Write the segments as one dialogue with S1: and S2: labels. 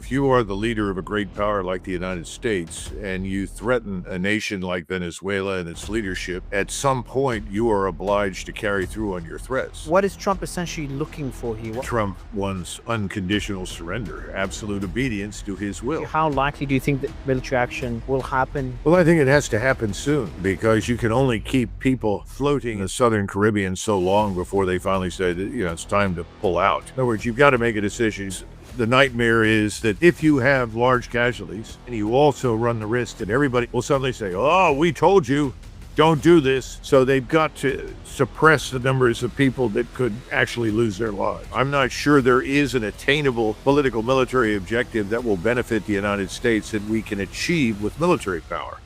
S1: if you are the leader of a great power like the United States and you threaten a nation like Venezuela and its leadership, at some point you are obliged to carry through on your threats.
S2: What is Trump essentially looking for here?
S1: Trump wants unconditional surrender, absolute obedience to his will.
S2: How likely do you think that military action will happen?
S1: Well, I think it has to happen soon because you can only keep people floating in the Southern Caribbean so long before they finally say that, it's time to pull out. In other words, you've got to make a decision. The nightmare is that if you have large casualties and you also run the risk that everybody will suddenly say, oh, we told you, don't do this. So they've got to suppress the numbers of people that could actually lose their lives. I'm not sure there is an attainable political military objective that will benefit the United States that we can achieve with military power.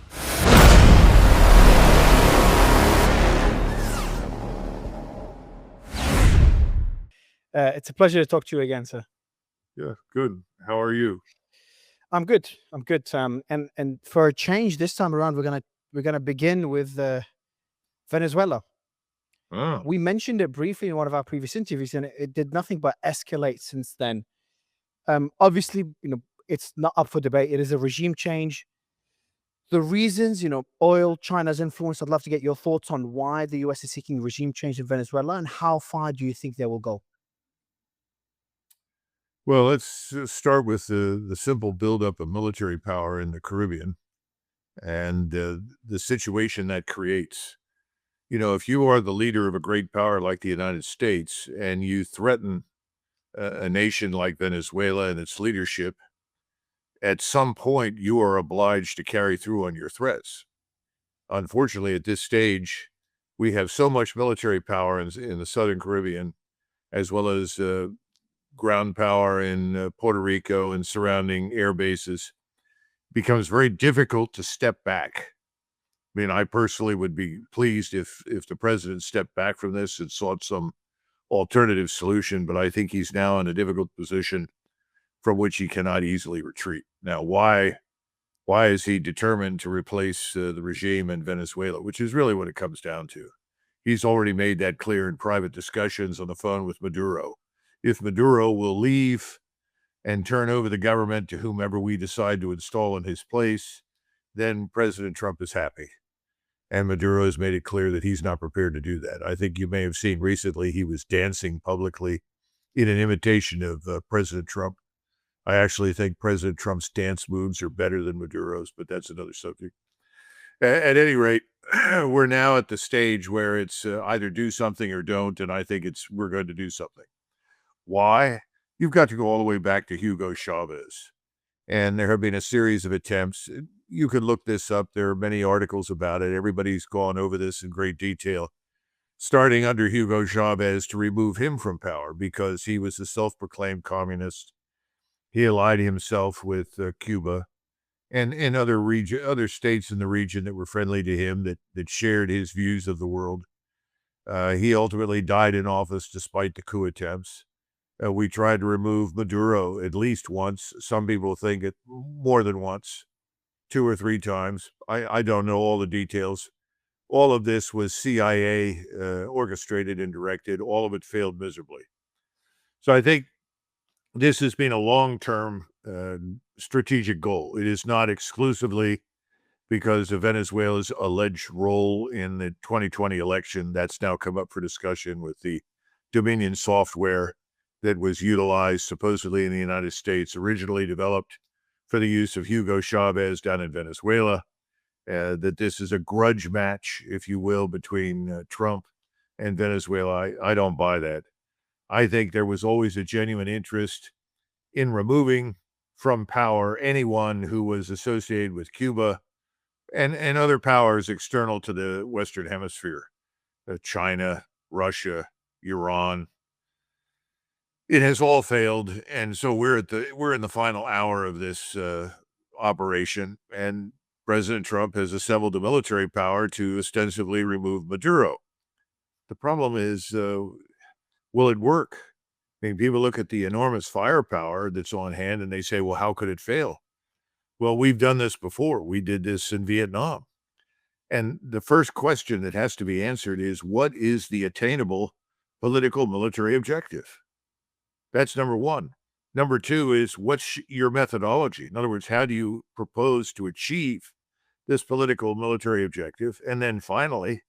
S2: It's a pleasure to talk to you again, sir.
S1: Yeah, good. How are you?
S2: I'm good. I'm good. And for a change this time around, we're gonna begin with Venezuela.
S1: Oh.
S2: We mentioned it briefly in one of our previous interviews, and it did nothing but escalate since then. Obviously, it's not up for debate. It is a regime change. The reasons, oil, China's influence. I'd love to get your thoughts on why the US is seeking regime change in Venezuela, and how far do you think they will go?
S1: Well, let's start with the simple buildup of military power in the Caribbean and the situation that creates. If you are the leader of a great power like the United States and you threaten a nation like Venezuela and its leadership, at some point you are obliged to carry through on your threats. Unfortunately, at this stage, we have so much military power in the Southern Caribbean, as well as ground power in Puerto Rico and surrounding air bases, becomes very difficult to step back. I mean, I personally would be pleased if the president stepped back from this and sought some alternative solution, but I think he's now in a difficult position from which he cannot easily retreat. Now, why is he determined to replace the regime in Venezuela, which is really what it comes down to? He's already made that clear in private discussions on the phone with Maduro. If Maduro will leave and turn over the government to whomever we decide to install in his place, then President Trump is happy. And Maduro has made it clear that he's not prepared to do that. I think you may have seen recently he was dancing publicly in an imitation of President Trump. I actually think President Trump's dance moves are better than Maduro's, but that's another subject. At any rate, we're now at the stage where it's either do something or don't, and I think we're going to do something. Why? You've got to go all the way back to Hugo Chávez. And there have been a series of attempts. You can look this up. There are many articles about it. Everybody's gone over this in great detail, starting under Hugo Chávez to remove him from power because he was a self-proclaimed communist. He allied himself with Cuba and other states in the region that were friendly to him, that shared his views of the world. He ultimately died in office despite the coup attempts. We tried to remove Maduro at least once. Some people think it more than once, 2 or 3 times. I don't know all the details. All of this was CIA orchestrated and directed. All of it failed miserably. So I think this has been a long-term strategic goal. It is not exclusively because of Venezuela's alleged role in the 2020 election. That's now come up for discussion with the Dominion software that was utilized supposedly in the United States, originally developed for the use of Hugo Chávez down in Venezuela, that this is a grudge match, if you will, between Trump and Venezuela. I don't buy that. I think there was always a genuine interest in removing from power anyone who was associated with Cuba and other powers external to the Western Hemisphere, China, Russia, Iran. It has all failed, and so we're in the final hour of this operation, and President Trump has assembled the military power to ostensibly remove Maduro. The problem is, will it work? I mean, people look at the enormous firepower that's on hand, and they say, well, how could it fail? Well, we've done this before. We did this in Vietnam. And the first question that has to be answered is, what is the attainable political military objective? That's number one. Number two is, what's your methodology? In other words, how do you propose to achieve this political military objective? And then finally,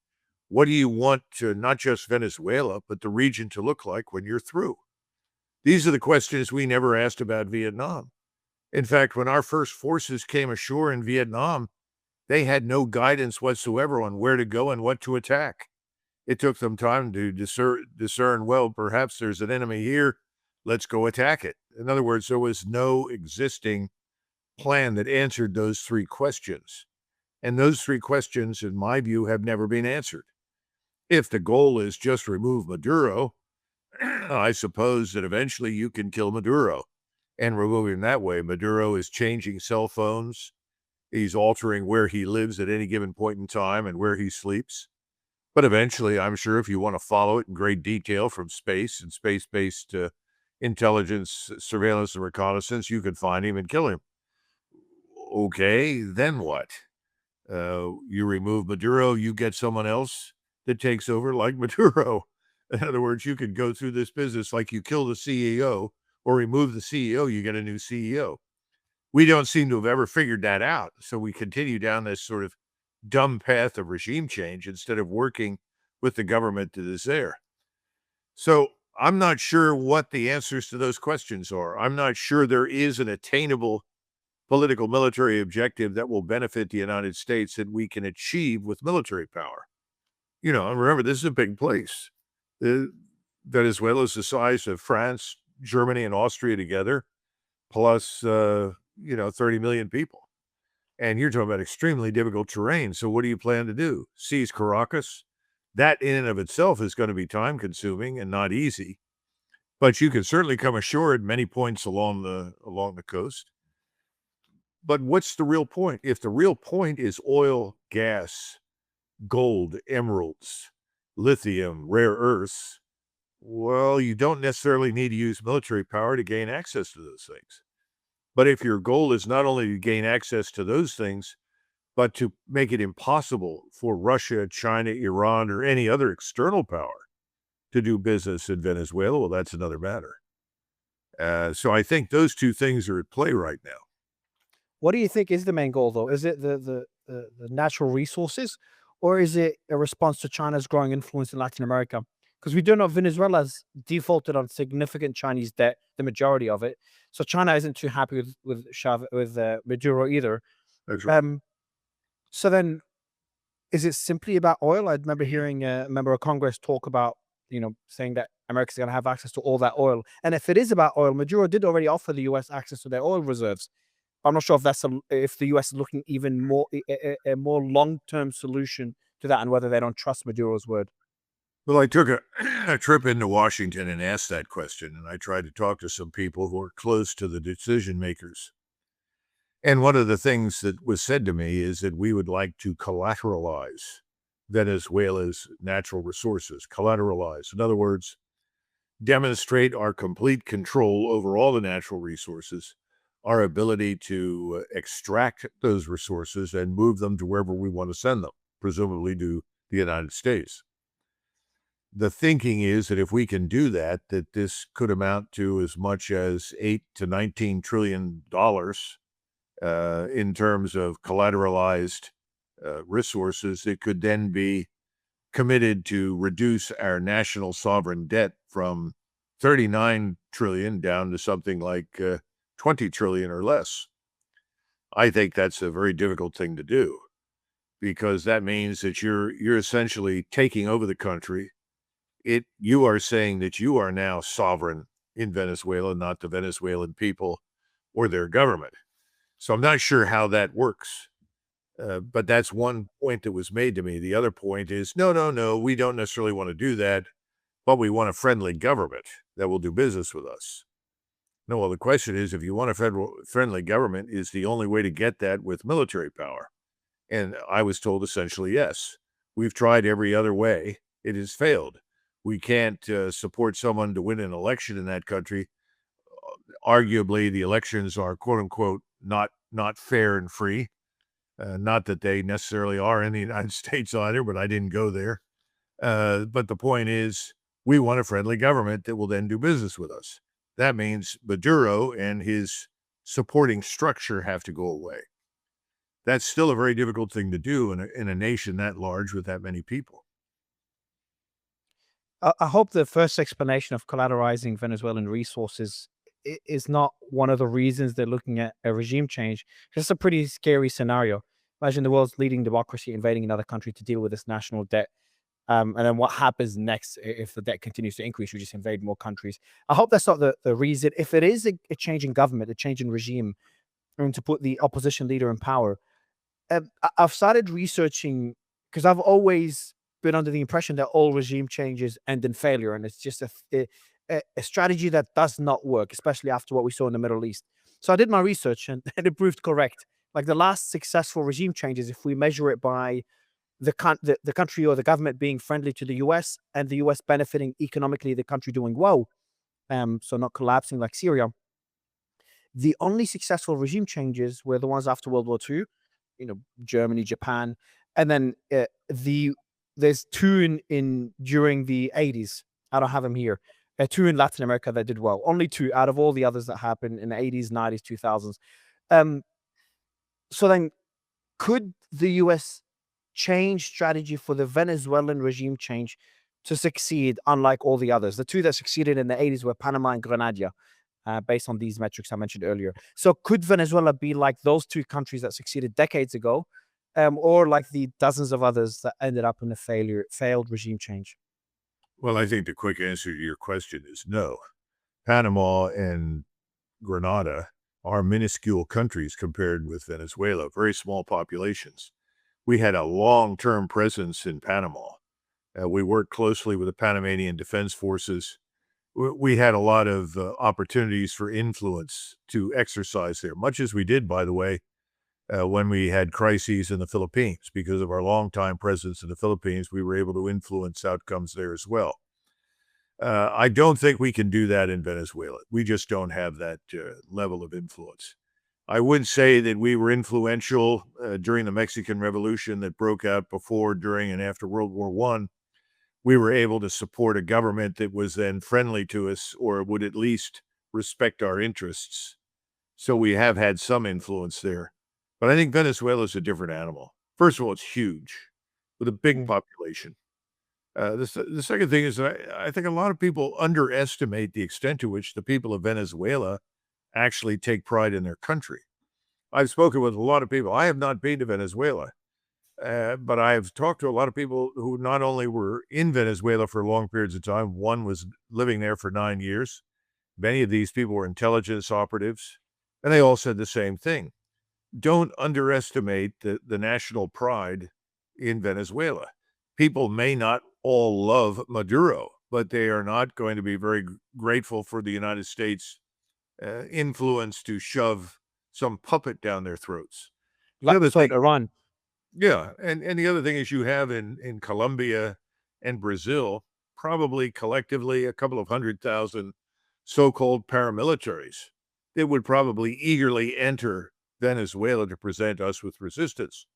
S1: what do you want to not just Venezuela, but the region to look like when you're through? These are the questions we never asked about Vietnam. In fact, when our first forces came ashore in Vietnam, they had no guidance whatsoever on where to go and what to attack. It took them time to discern, well, perhaps there's an enemy here. Let's go attack it. In other words, there was no existing plan that answered those three questions. And those three questions, in my view, have never been answered. If the goal is just remove Maduro, I suppose that eventually you can kill Maduro and remove him that way. Maduro is changing cell phones. He's altering where he lives at any given point in time and where he sleeps. But eventually, I'm sure if you want to follow it in great detail from space and space-based intelligence, surveillance, and reconnaissance, you could find him and kill him. Okay, then what? You remove Maduro, you get someone else that takes over like Maduro. In other words, you could go through this business like you kill the CEO or remove the CEO, you get a new CEO. We don't seem to have ever figured that out. So we continue down this sort of dumb path of regime change instead of working with the government that is there. So I'm not sure what the answers to those questions are. I'm not sure there is an attainable political military objective that will benefit the United States that we can achieve with military power. And remember, this is a big place. Venezuela is the size of France, Germany, and Austria together, plus, 30 million people. And you're talking about extremely difficult terrain. So what do you plan to do? Seize Caracas? That in and of itself is going to be time consuming and not easy. But you can certainly come ashore at many points along the coast. But what's the real point? If the real point is oil, gas, gold, emeralds, lithium, rare earths, well, you don't necessarily need to use military power to gain access to those things. But if your goal is not only to gain access to those things, but to make it impossible for Russia, China, Iran, or any other external power to do business in Venezuela, well, that's another matter. So I think those two things are at play right now.
S2: What do you think is the main goal, though? Is it the natural resources, or is it a response to China's growing influence in Latin America? Because we do know Venezuela's defaulted on significant Chinese debt, the majority of it. So China isn't too happy with Maduro either.
S1: That's right.
S2: So then, is it simply about oil? I remember hearing a member of Congress talk about, saying that America's going to have access to all that oil. And if it is about oil, Maduro did already offer the U.S. access to their oil reserves. I'm not sure if the U.S. is looking even more a more long-term solution to that, and whether they don't trust Maduro's word.
S1: Well, I took a trip into Washington and asked that question, and I tried to talk to some people who are close to the decision makers. And one of the things that was said to me is that we would like to collateralize Venezuela's natural resources. Collateralize. In other words, demonstrate our complete control over all the natural resources, our ability to extract those resources and move them to wherever we want to send them, presumably to the United States. The thinking is that if we can do that, that this could amount to as much as $8 to $19 trillion in terms of collateralized resources that could then be committed to reduce our national sovereign debt from 39 trillion down to something like 20 trillion or less. I think that's a very difficult thing to do, because that means that you're essentially taking over the country. You are saying that you are now sovereign in Venezuela, not the Venezuelan people or their government. So I'm not sure how that works. But that's one point that was made to me. The other point is, no, we don't necessarily want to do that, but we want a friendly government that will do business with us. No, well, the question is, if you want a friendly government, is the only way to get that with military power? And I was told essentially, yes. We've tried every other way. It has failed. We can't support someone to win an election in that country. Arguably, the elections are, quote unquote, not fair and free. Not that they necessarily are in the United States either, but I didn't go there. But the point is, we want a friendly government that will then do business with us. That means Maduro and his supporting structure have to go away. That's still a very difficult thing to do in a nation that large with that many people.
S2: I hope the first explanation of collateralizing Venezuelan resources is not one of the reasons they're looking at a regime change. It's a pretty scary scenario. Imagine the world's leading democracy invading another country to deal with its national debt. And then what happens next if the debt continues to increase? We just invade more countries. I hope that's not the reason. If it is a change in government, a change in regime, and to put the opposition leader in power, I've started researching because I've always been under the impression that all regime changes end in failure, and it's just a strategy that does not work, especially after what we saw in the Middle East. So I did my research, and, and it proved correct. Like the last successful regime changes, if we measure it by the country or the government being friendly to the US and the US benefiting economically, the country doing well, so not collapsing like Syria, the only successful regime changes were the ones after World War II, Germany, Japan, and then there's two in during the 80s. I don't have them here. Two in Latin America that did well. Only two out of all the others that happened in the 80s, 90s, 2000s. Um, so then, could the US change strategy for the Venezuelan regime change to succeed, unlike all the others? The two that succeeded in the 80s were Panama and Grenada, based on these metrics I mentioned earlier. So could Venezuela be like those two countries that succeeded decades ago, or like the dozens of others that ended up in a failed regime change?
S1: Well, I think the quick answer to your question is no. Panama and Grenada are minuscule countries compared with Venezuela, very small populations. We had a long-term presence in Panama. We worked closely with the Panamanian Defense Forces. We had a lot of opportunities for influence to exercise there, much as we did, by the way, when we had crises in the Philippines. Because of our longtime presence in the Philippines, we were able to influence outcomes there as well. I don't think we can do that in Venezuela. We just don't have that level of influence. I would say that we were influential during the Mexican Revolution that broke out before, during, and after World War I. We were able to support a government that was then friendly to us, or would at least respect our interests. So we have had some influence there. But I think Venezuela is a different animal. First of all, it's huge with a big
S2: Mm.
S1: population. The second thing is I think a lot of people underestimate the extent to which the people of Venezuela actually take pride in their country. I've spoken with a lot of people. I have not been to Venezuela, but I've talked to a lot of people who not only were in Venezuela for long periods of time, one was living there for 9 years. Many of these people were intelligence operatives, and they all said the same thing. Don't underestimate the national pride in Venezuela. People may not all love Maduro, but they are not going to be very grateful for the United States influence to shove some puppet down their throats. The
S2: Like
S1: other
S2: sorry,
S1: thing,
S2: Iran.
S1: yeah, and the other thing is you have in Colombia and Brazil, probably collectively a couple of 100,000 so-called paramilitaries that would probably eagerly enter Venezuela to present us with resistance,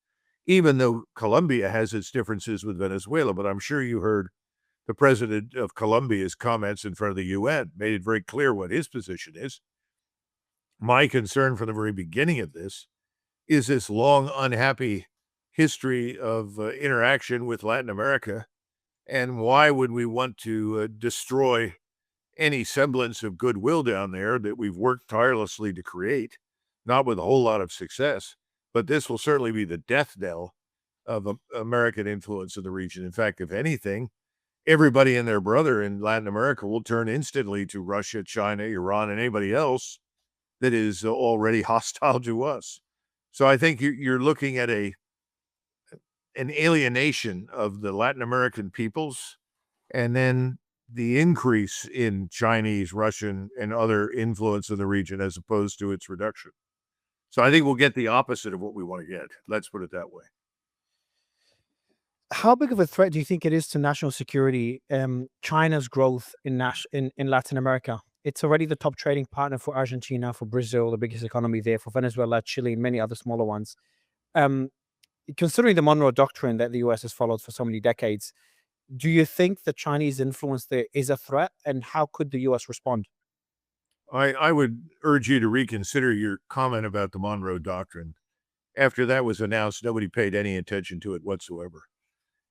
S1: even though Colombia has its differences with Venezuela. But I'm sure you heard the president of Colombia's comments in front of the UN made it very clear what his position is. My concern from the very beginning of this is this long, unhappy history of interaction with Latin America. And why would we want to destroy any semblance of goodwill down there that we've worked tirelessly to create? Not with a whole lot of success, but this will certainly be the death knell of American influence in the region. In fact, if anything, everybody and their brother in Latin America will turn instantly to Russia, China, Iran, and anybody else that is already hostile to us. So I think you're looking at an alienation of the Latin American peoples, and then the increase in Chinese, Russian, and other influence in the region as opposed to its reduction. So I think we'll get the opposite of what we want to get. Let's put it that way.
S2: How big of a threat do you think it is to national security, China's growth in Latin America? It's already the top trading partner for Argentina, for Brazil, the biggest economy there, for Venezuela, Chile, and many other smaller ones. Um, Considering the Monroe Doctrine that the US has followed for so many decades, do you think the Chinese influence there is a threat, and how could the US respond?
S1: I would urge you to reconsider your comment about the Monroe Doctrine. After that was announced, nobody paid any attention to it whatsoever.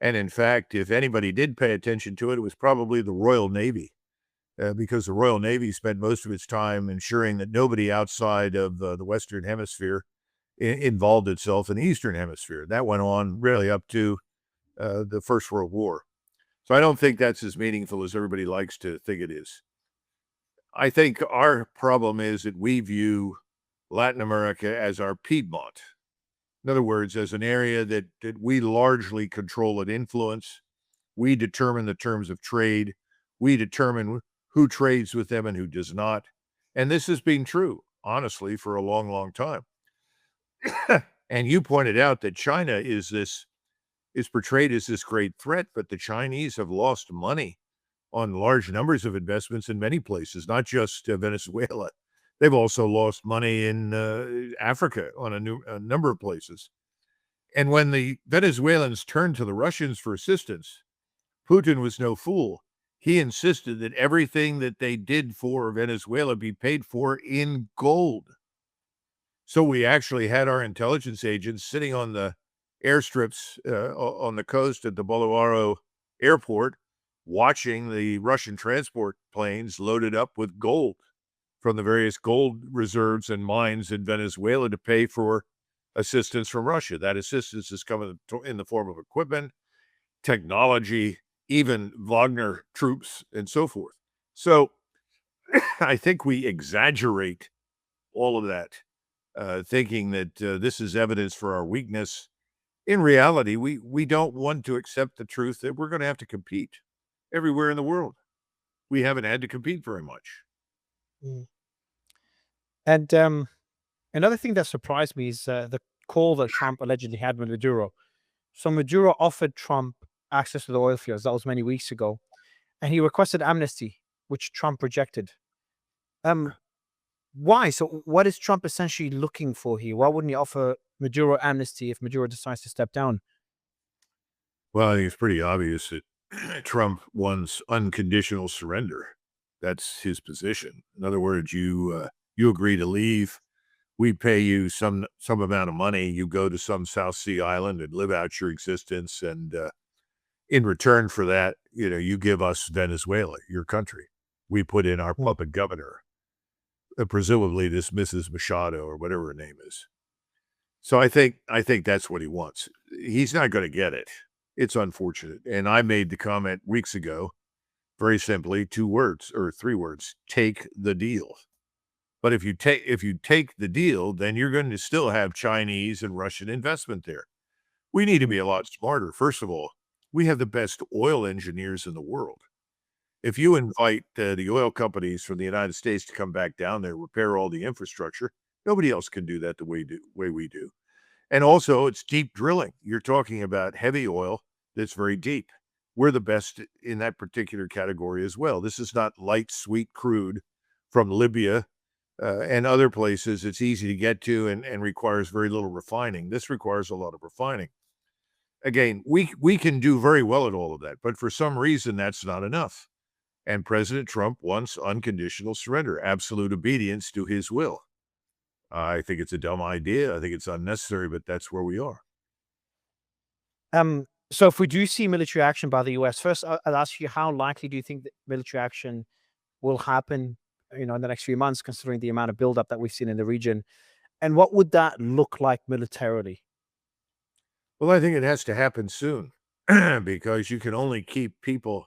S1: And in fact, if anybody did pay attention to it, it was probably the Royal Navy, because the Royal Navy spent most of its time ensuring that nobody outside of the Western Hemisphere involved itself in the Eastern Hemisphere. That went on really up to the First World War. So I don't think that's as meaningful as everybody likes to think it is. I think our problem is that we view Latin America as our Piedmont. In other words, as an area that we largely control and influence. We determine the terms of trade. We determine who trades with them and who does not. And this has been true, honestly, for a long, long time. And you pointed out that China is portrayed as this great threat, but the Chinese have lost money on large numbers of investments in many places, not just Venezuela. They've also lost money in Africa on a number of places. And when the Venezuelans turned to the Russians for assistance, Putin was no fool. He insisted that everything that they did for Venezuela be paid for in gold. So we actually had our intelligence agents sitting on the airstrips on the coast at the Bolivar airport, watching the Russian transport planes loaded up with gold from the various gold reserves and mines in Venezuela to pay for assistance from Russia. That assistance is coming in the form of equipment, technology, even Wagner troops, and so forth. So I think we exaggerate all of that, thinking that this is evidence for our weakness. In reality, we don't want to accept the truth that we're going to have to compete everywhere in the world. We haven't had to compete very much.
S2: Mm. And another thing that surprised me is the call that Trump allegedly had with Maduro. So Maduro offered Trump access to the oil fields. That was many weeks ago, and he requested amnesty, which Trump rejected. Um, why? So what is Trump essentially looking for here? Why wouldn't he offer Maduro amnesty if Maduro decides to step down?
S1: Well, I think it's pretty obvious that Trump wants unconditional surrender. That's his position. In other words, you agree to leave. We pay you some amount of money. You go to some South Sea island and live out your existence, and in return for that, you give us Venezuela, your country. We put in our puppet governor, presumably this Mrs. Machado or whatever her name is. So I think that's what he wants. He's not going to get it. It's unfortunate. And I made the comment weeks ago, very simply, 2 words or 3 words: take the deal. But if you take the deal, then you're going to still have Chinese and Russian investment there. We need to be a lot smarter. First of all, we have the best oil engineers in the world. If you invite the oil companies from the United States to come back down there, repair all the infrastructure, nobody else can do that the way we do. And also, it's deep drilling. You're talking about heavy oil that's very deep. We're the best in that particular category as well. This is not light, sweet crude from Libya and other places. It's easy to get to and requires very little refining. This requires a lot of refining. Again, we can do very well at all of that, but for some reason, that's not enough. And President Trump wants unconditional surrender, absolute obedience to his will. I think it's a dumb idea. I think it's unnecessary, but that's where we are.
S2: So if we do see military action by the US, first I'll ask you, how likely do you think that military action will happen, in the next few months, considering the amount of buildup that we've seen in the region? And what would that look like militarily?
S1: Well, I think it has to happen soon because you can only keep people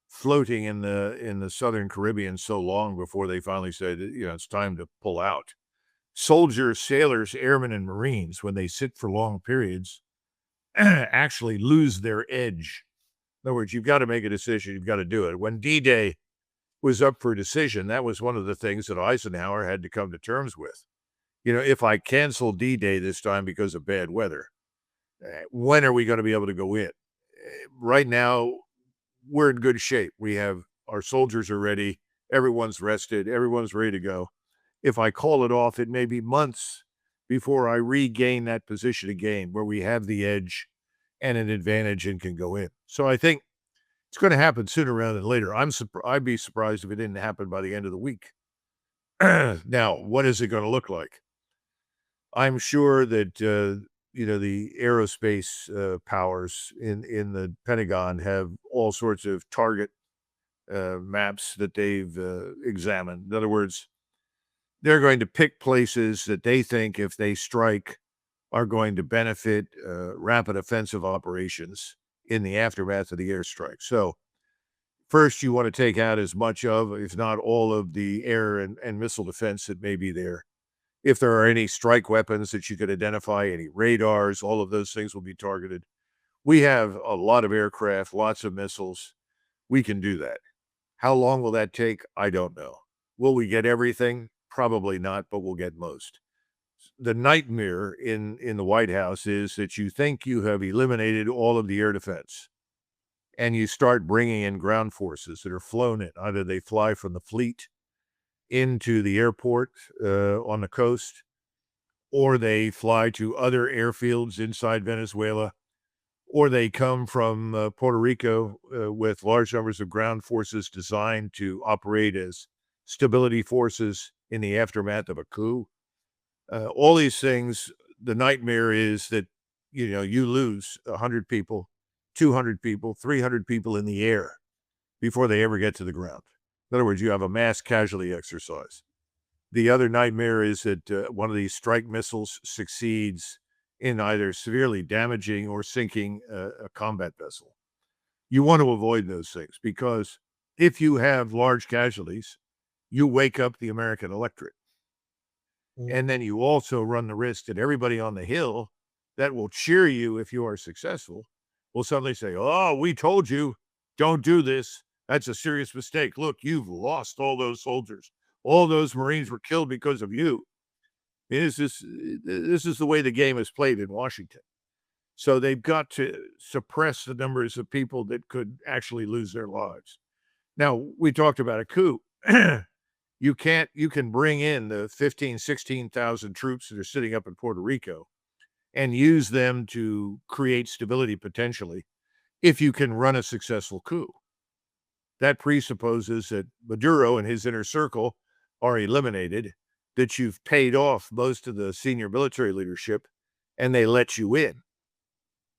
S1: floating in the Southern Caribbean so long before they finally say that, it's time to pull out. Soldiers, sailors, airmen, and Marines, when they sit for long periods, actually lose their edge. In other words, you've got to make a decision. You've got to do it. When D-Day was up for decision, that was one of the things that Eisenhower had to come to terms with. If I cancel D-Day this time because of bad weather, when are we going to be able to go in? Right now, we're in good shape. Our soldiers are ready. Everyone's rested. Everyone's ready to go. If I call it off, it may be months before I regain that position again where we have the edge and an advantage and can go in. So I think it's going to happen sooner rather than later. I'd be surprised if it didn't happen by the end of the week. Now, what is it going to look like? I'm sure that the aerospace powers in the Pentagon have all sorts of target maps that they've examined. In other words, they're going to pick places that they think, if they strike, are going to benefit rapid offensive operations in the aftermath of the airstrike. So first, you want to take out as much of, if not all of, the air and missile defense that may be there. If there are any strike weapons that you could identify, any radars, all of those things will be targeted. We have a lot of aircraft, lots of missiles. We can do that. How long will that take? I don't know. Will we get everything? Probably not, but we'll get most. The nightmare in the White House is that you think you have eliminated all of the air defense, and you start bringing in ground forces that are flown in. Either they fly from the fleet into the airport on the coast, or they fly to other airfields inside Venezuela, or they come from Puerto Rico with large numbers of ground forces designed to operate as stability forces in the aftermath of a coup. All these things, the nightmare is that, you lose 100 people, 200 people, 300 people in the air before they ever get to the ground. In other words, you have a mass casualty exercise. The other nightmare is that one of these strike missiles succeeds in either severely damaging or sinking a combat vessel. You want to avoid those things, because if you have large casualties, you wake up the American electorate. And then you also run the risk that everybody on the Hill that will cheer you if you are successful will suddenly say, "Oh, we told you, don't do this. That's a serious mistake. Look, you've lost all those soldiers. All those Marines were killed because of you." This is the way the game is played in Washington. So they've got to suppress the numbers of people that could actually lose their lives. Now, we talked about a coup. You can bring in the 15, 16,000 troops that are sitting up in Puerto Rico and use them to create stability potentially if you can run a successful coup. That presupposes that Maduro and his inner circle are eliminated, that you've paid off most of the senior military leadership, and they let you in.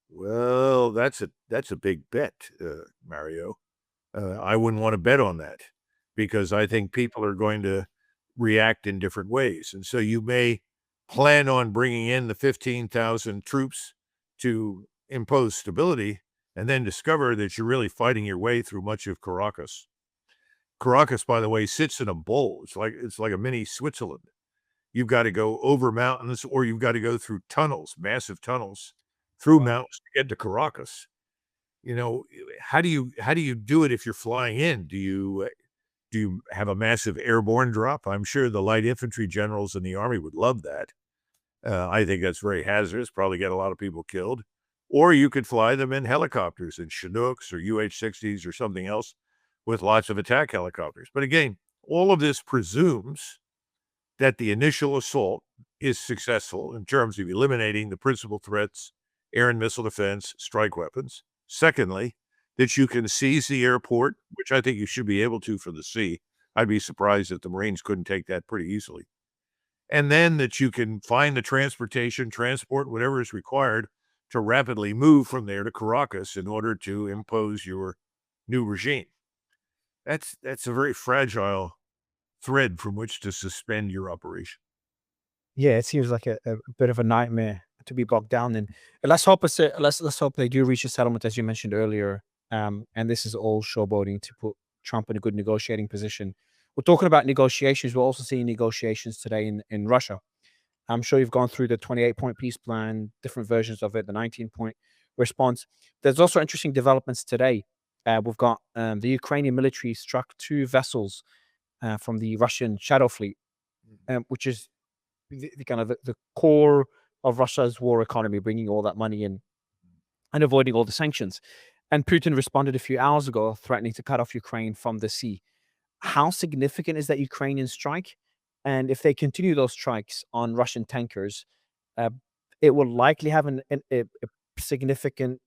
S1: Well, that's a big bet, Mario. I wouldn't want to bet on that, because I think people are going to react in different ways. And so you may plan on bringing in the 15,000 troops to impose stability, and then discover that you're really fighting your way through much of Caracas. Caracas, by the way, sits in a bowl. It's like a mini Switzerland. You've got to go over mountains, or you've got to go through tunnels, massive tunnels, through mountains to get to Caracas. How do you do it if you're flying in? Do you have a massive airborne drop? I'm sure the light infantry generals in the army would love that. I think that's very hazardous, probably get a lot of people killed. Or you could fly them in helicopters, in Chinooks or UH-60s or something else, with lots of attack helicopters. But again, all of this presumes that the initial assault is successful in terms of eliminating the principal threats: air and missile defense, strike weapons. Secondly, that you can seize the airport, which I think you should be able to from the sea. I'd be surprised if the Marines couldn't take that pretty easily. And then that you can find the transportation, transport whatever is required to rapidly move from there to Caracas in order to impose your new regime. That's a very fragile thread from which to suspend your operation.
S2: Yeah, it seems like a bit of a nightmare to be bogged down in. Let's hope they do reach a settlement, as you mentioned earlier. And this is all showboating to put Trump in a good negotiating position. We're talking about negotiations. We're also seeing negotiations today in Russia. I'm sure you've gone through the 28-point peace plan, different versions of it, the 19-point response. There's also interesting developments today. We've got the Ukrainian military struck two vessels from the Russian Shadow Fleet, which is the kind of the core of Russia's war economy, bringing all that money in and avoiding all the sanctions. And Putin responded a few hours ago, threatening to cut off Ukraine from the sea. How significant is that Ukrainian strike? And if they continue those strikes on Russian tankers, uh, it will likely have a significant,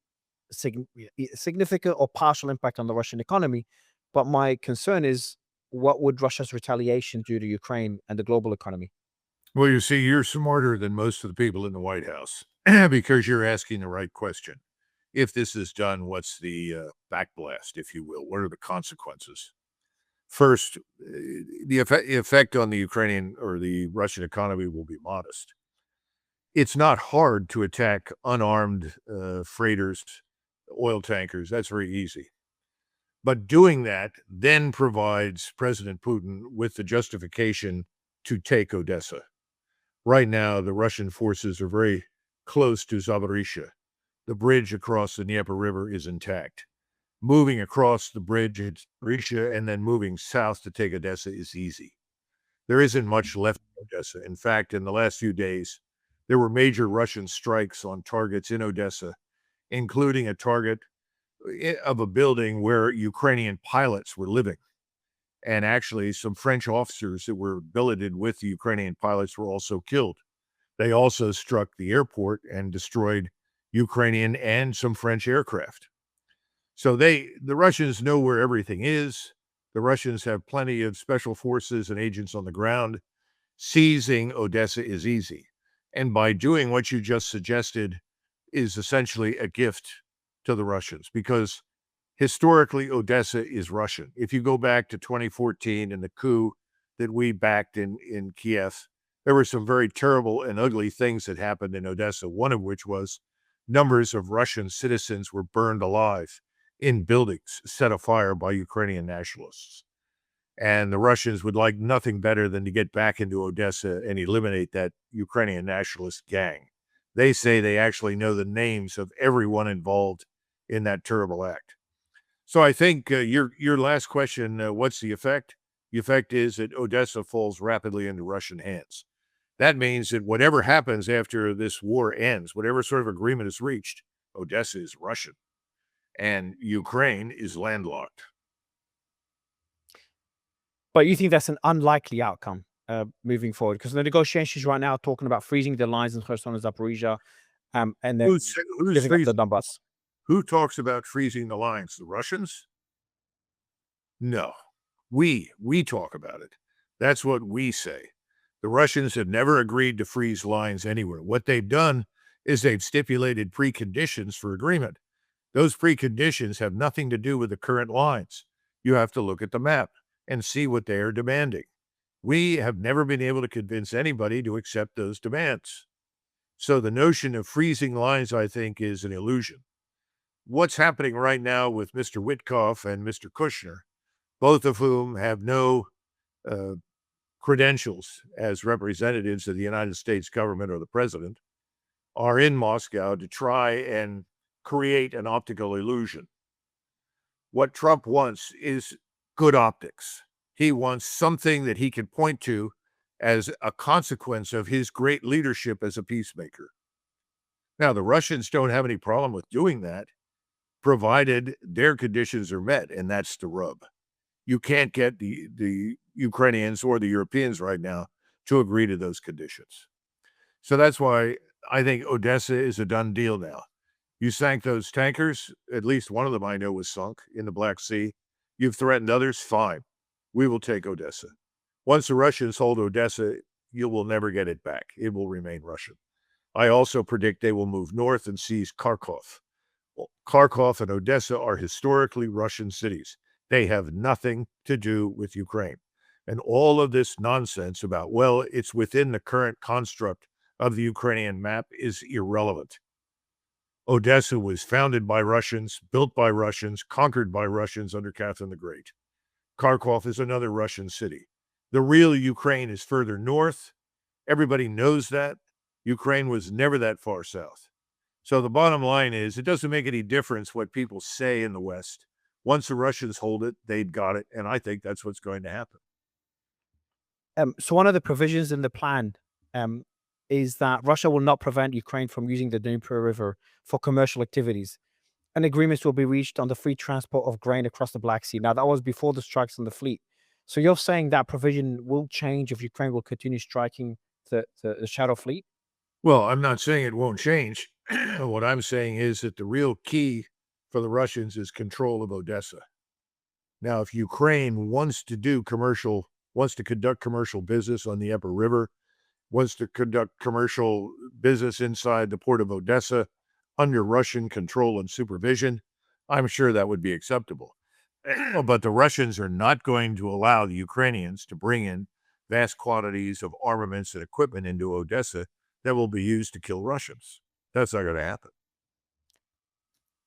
S2: significant or partial impact on the Russian economy. But my concern is, what would Russia's retaliation do to Ukraine and the global economy?
S1: Well, you see, you're smarter than most of the people in the White House because you're asking the right question. If this is done, what's the backblast, if you will? What are the consequences? First, the effect on the Ukrainian or the Russian economy will be modest. It's not hard to attack unarmed freighters, oil tankers. That's very easy. But doing that then provides President Putin with the justification to take Odessa. Right now, the Russian forces are very close to Zaporizhzhia. The bridge across the Dnieper River is intact. Moving across the bridge at Zaporizhzhia and then moving south to take Odessa is easy. There isn't much left of Odessa. In fact, in the last few days, there were major Russian strikes on targets in Odessa, including a target of a building where Ukrainian pilots were living. And actually, some French officers that were billeted with the Ukrainian pilots were also killed. They also struck the airport and destroyed Ukrainian and some French aircraft. So the Russians know where everything is. The Russians have plenty of special forces and agents on the ground. Seizing Odessa is easy. And by doing what you just suggested is essentially a gift to the Russians, because historically, Odessa is Russian. If you go back to 2014 and the coup that we backed in Kiev, there were some very terrible and ugly things that happened in Odessa, one of which was numbers of Russian citizens were burned alive in buildings set afire by Ukrainian nationalists. And the Russians would like nothing better than to get back into Odessa and eliminate that Ukrainian nationalist gang. They say they actually know the names of everyone involved in that terrible act. So I think your last question, what's the effect? The effect is that Odessa falls rapidly into Russian hands. That means that whatever happens after this war ends, whatever sort of agreement is reached, Odessa is Russian and Ukraine is landlocked.
S2: But you think that's an unlikely outcome moving forward? Because the negotiations right now are talking about freezing the lines in Kherson and Zaporizhzhia, and then
S1: Who's
S2: giving up the
S1: freezing?
S2: Donbass.
S1: Who talks about freezing the lines? The Russians? No. We talk about it. That's what we say. The Russians have never agreed to freeze lines anywhere. What they've done is they've stipulated preconditions for agreement. Those preconditions have nothing to do with the current lines. You have to look at the map and see what they are demanding. We have never been able to convince anybody to accept those demands. So the notion of freezing lines, I think, is an illusion. What's happening right now with Mr. Witkoff and Mr. Kushner, both of whom have no credentials as representatives of the United States government or the president, are in Moscow to try and create an optical illusion. What Trump wants is good optics. He wants something that he can point to as a consequence of his great leadership as a peacemaker. Now, the Russians don't have any problem with doing that, provided their conditions are met, and that's the rub. You can't get the Ukrainians or the Europeans right now to agree to those conditions. So that's why I think Odessa is a done deal now. You sank those tankers, at least one of them I know was sunk in the Black Sea. You've threatened others, fine. We will take Odessa. Once the Russians hold Odessa, you will never get it back. It will remain Russian. I also predict they will move north and seize Kharkov. Well, Kharkov and Odessa are historically Russian cities. They have nothing to do with Ukraine. And all of this nonsense about, well, it's within the current construct of the Ukrainian map is irrelevant. Odessa was founded by Russians, built by Russians, conquered by Russians under Catherine the Great. Kharkov is another Russian city. The real Ukraine is further north. Everybody knows that. Ukraine was never that far south. So the bottom line is, it doesn't make any difference what people say in the West. Once the Russians hold it, they've got it. And I think that's what's going to happen.
S2: So one of the provisions in the plan is that Russia will not prevent Ukraine from using the Dnieper River for commercial activities, and agreements will be reached on the free transport of grain across the Black Sea. Now, that was before the strikes on the fleet. So you're saying that provision will change if Ukraine will continue striking the Shadow Fleet?
S1: Well, I'm not saying it won't change. What I'm saying is that the real key for the Russians is control of Odessa. Now, if Ukraine wants to conduct commercial business on the upper river, wants to conduct commercial business inside the port of Odessa under Russian control and supervision, I'm sure that would be acceptable. But the Russians are not going to allow the Ukrainians to bring in vast quantities of armaments and equipment into Odessa that will be used to kill Russians. That's not going to happen.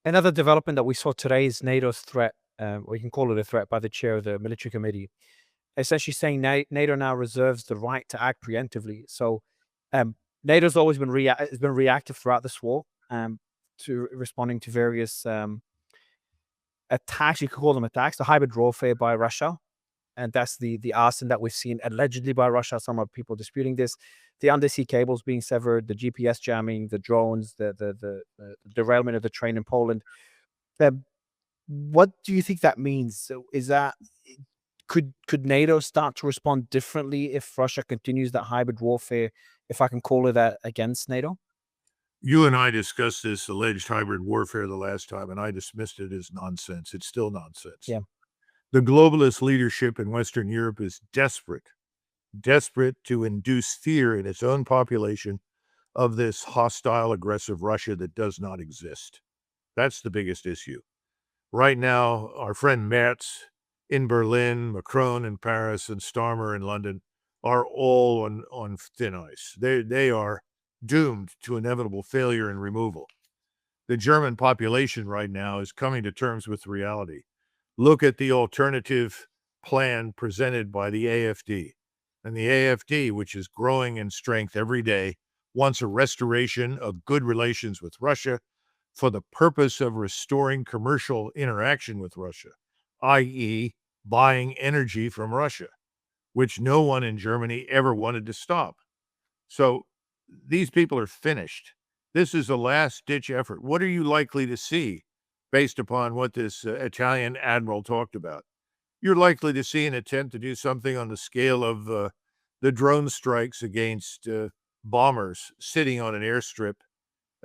S2: Another development that we saw today is NATO's threat, or you can call it a threat, by the chair of the military committee, essentially saying NATO now reserves the right to act preemptively. So NATO's always been has been reactive throughout this war, to responding to various attacks. You could call them attacks, the hybrid warfare by Russia, and that's the arson that we've seen allegedly by Russia. Some are people disputing this. The undersea cables being severed, the GPS jamming, the drones, the derailment of the train in Poland. What do you think that means? So is that could NATO start to respond differently if Russia continues that hybrid warfare, if I can call it that, against NATO?
S1: You and I discussed this alleged hybrid warfare the last time, and I dismissed it as nonsense. It's still nonsense.
S2: Yeah.
S1: The globalist leadership in Western Europe is desperate to induce fear in its own population of this hostile, aggressive Russia that does not exist. That's the biggest issue. Right now, our friend Merz in Berlin, Macron in Paris, and Starmer in London are all on thin ice. They are doomed to inevitable failure and removal. The German population right now is coming to terms with reality. Look at the alternative plan presented by the AfD. And the AfD, which is growing in strength every day, wants a restoration of good relations with Russia for the purpose of restoring commercial interaction with Russia, i.e., buying energy from Russia, which no one in Germany ever wanted to stop. So these people are finished. This is a last-ditch effort. What are you likely to see based upon what this Italian admiral talked about? You're likely to see an attempt to do something on the scale of the drone strikes against bombers sitting on an airstrip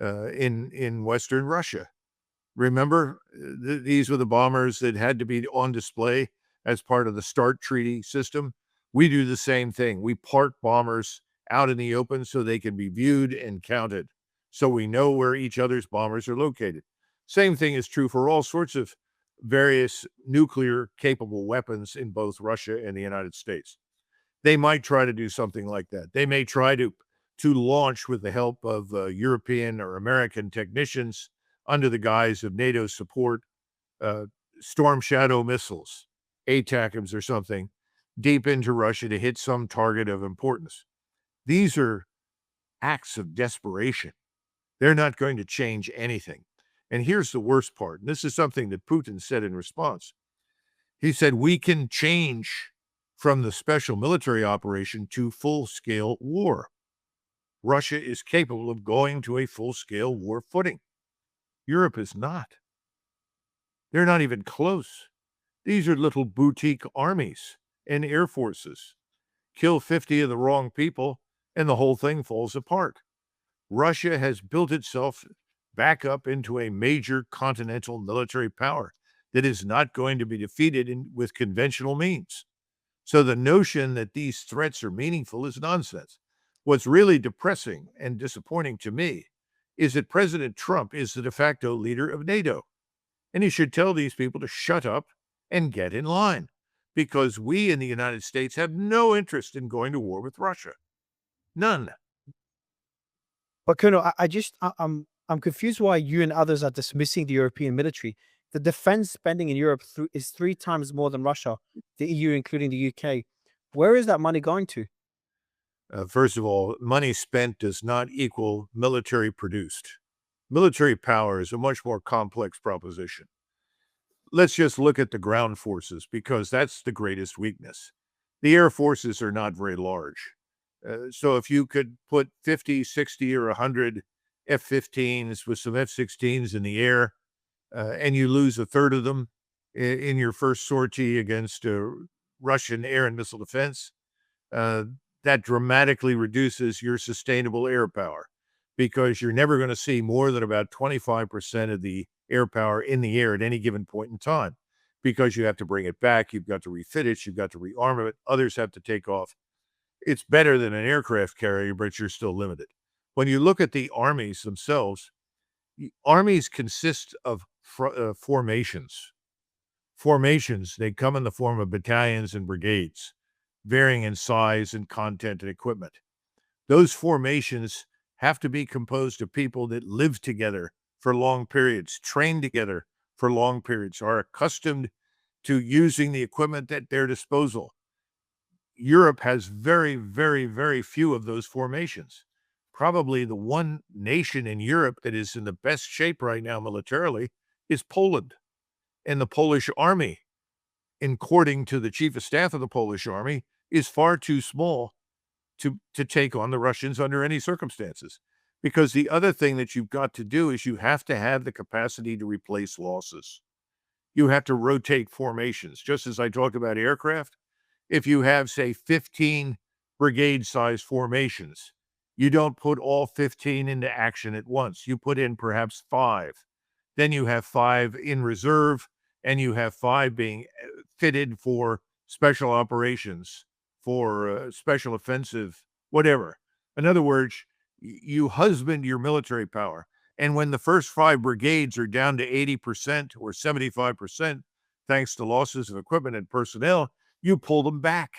S1: in Western Russia. Remember, these were the bombers that had to be on display as part of the START treaty system. We do the same thing. We park bombers out in the open so they can be viewed and counted, so we know where each other's bombers are located. Same thing is true for all sorts of various nuclear-capable weapons in both Russia and the United States. They might try to do something like that. They may try to launch with the help of European or American technicians under the guise of NATO support, Storm Shadow missiles, ATACMS or something, deep into Russia to hit some target of importance. These are acts of desperation. They're not going to change anything. And here's the worst part. And this is something that Putin said in response. He said, we can change from the special military operation to full-scale war. Russia is capable of going to a full-scale war footing. Europe is not. They're not even close. These are little boutique armies and air forces. Kill 50 of the wrong people, and the whole thing falls apart. Russia has built itself back up into a major continental military power that is not going to be defeated with conventional means. So the notion that these threats are meaningful is nonsense. What's really depressing and disappointing to me is that President Trump is the de facto leader of NATO. And he should tell these people to shut up and get in line, because we in the United States have no interest in going to war with Russia. None.
S2: But Colonel, I'm confused why you and others are dismissing the European military. The defense spending in Europe is 3 times more than Russia, the EU, including the UK. Where is that money going to?
S1: First of all, money spent does not equal military produced. Military power is a much more complex proposition. Let's just look at the ground forces, because that's the greatest weakness. The air forces are not very large. So if you could put 50, 60, or 100 F-15s with some F-16s in the air, and you lose a third of them in your first sortie against Russian air and missile defense, that dramatically reduces your sustainable air power, because you're never going to see more than about 25% of the air power in the air at any given point in time. because you have to bring it back, you've got to refit it, you've got to rearm it, others have to take off. It's better than an aircraft carrier, but you're still limited. When you look at the armies themselves, armies consist of formations. Formations, they come in the form of battalions and brigades, varying in size and content and equipment. Those formations have to be composed of people that live together for long periods, train together for long periods, are accustomed to using the equipment at their disposal. Europe has very, very, very few of those formations. Probably the one nation in Europe that is in the best shape right now militarily is Poland. And the Polish army, according to the chief of staff of the Polish army, is far too small to take on the Russians under any circumstances. Because the other thing that you've got to do is you have to have the capacity to replace losses. You have to rotate formations. Just as I talked about aircraft, if you have, say, 15 brigade-sized formations, you don't put all 15 into action at once. You put in perhaps 5. Then you have 5 in reserve, and you have 5 being fitted for special operations, for special offensive, whatever. In other words, you husband your military power. And when the first 5 brigades are down to 80% or 75%, thanks to losses of equipment and personnel, you pull them back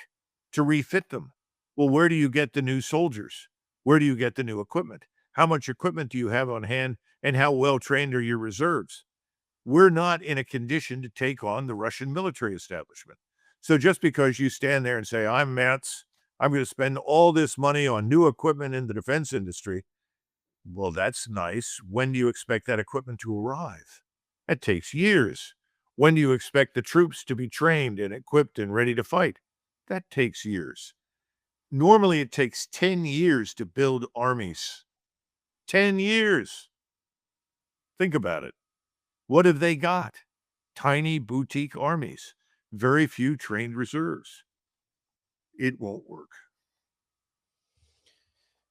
S1: to refit them. Well, where do you get the new soldiers? Where do you get the new equipment? How much equipment do you have on hand, and how well trained are your reserves? We're not in a condition to take on the Russian military establishment. So just because you stand there and say, I'm Mats, I'm going to spend all this money on new equipment in the defense industry, well, that's nice. When do you expect that equipment to arrive? It takes years. When do you expect the troops to be trained and equipped and ready to fight? That takes years. Normally, it takes 10 years to build armies. 10 years. Think about it. What have they got? Tiny boutique armies, very few trained reserves. It won't work.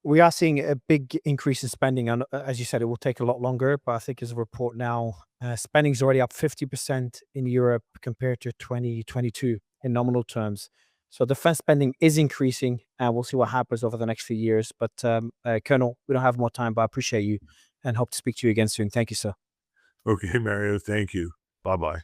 S2: We are seeing a big increase in spending, and as you said, it will take a lot longer. But I think as a report now, spending is already up 50% in Europe compared to 2022 in nominal terms. So defense spending is increasing, and we'll see what happens over the next few years. But Colonel, we don't have more time, but I appreciate you and hope to speak to you again soon. Thank you, sir.
S1: Okay, Mario, thank you. Bye-bye.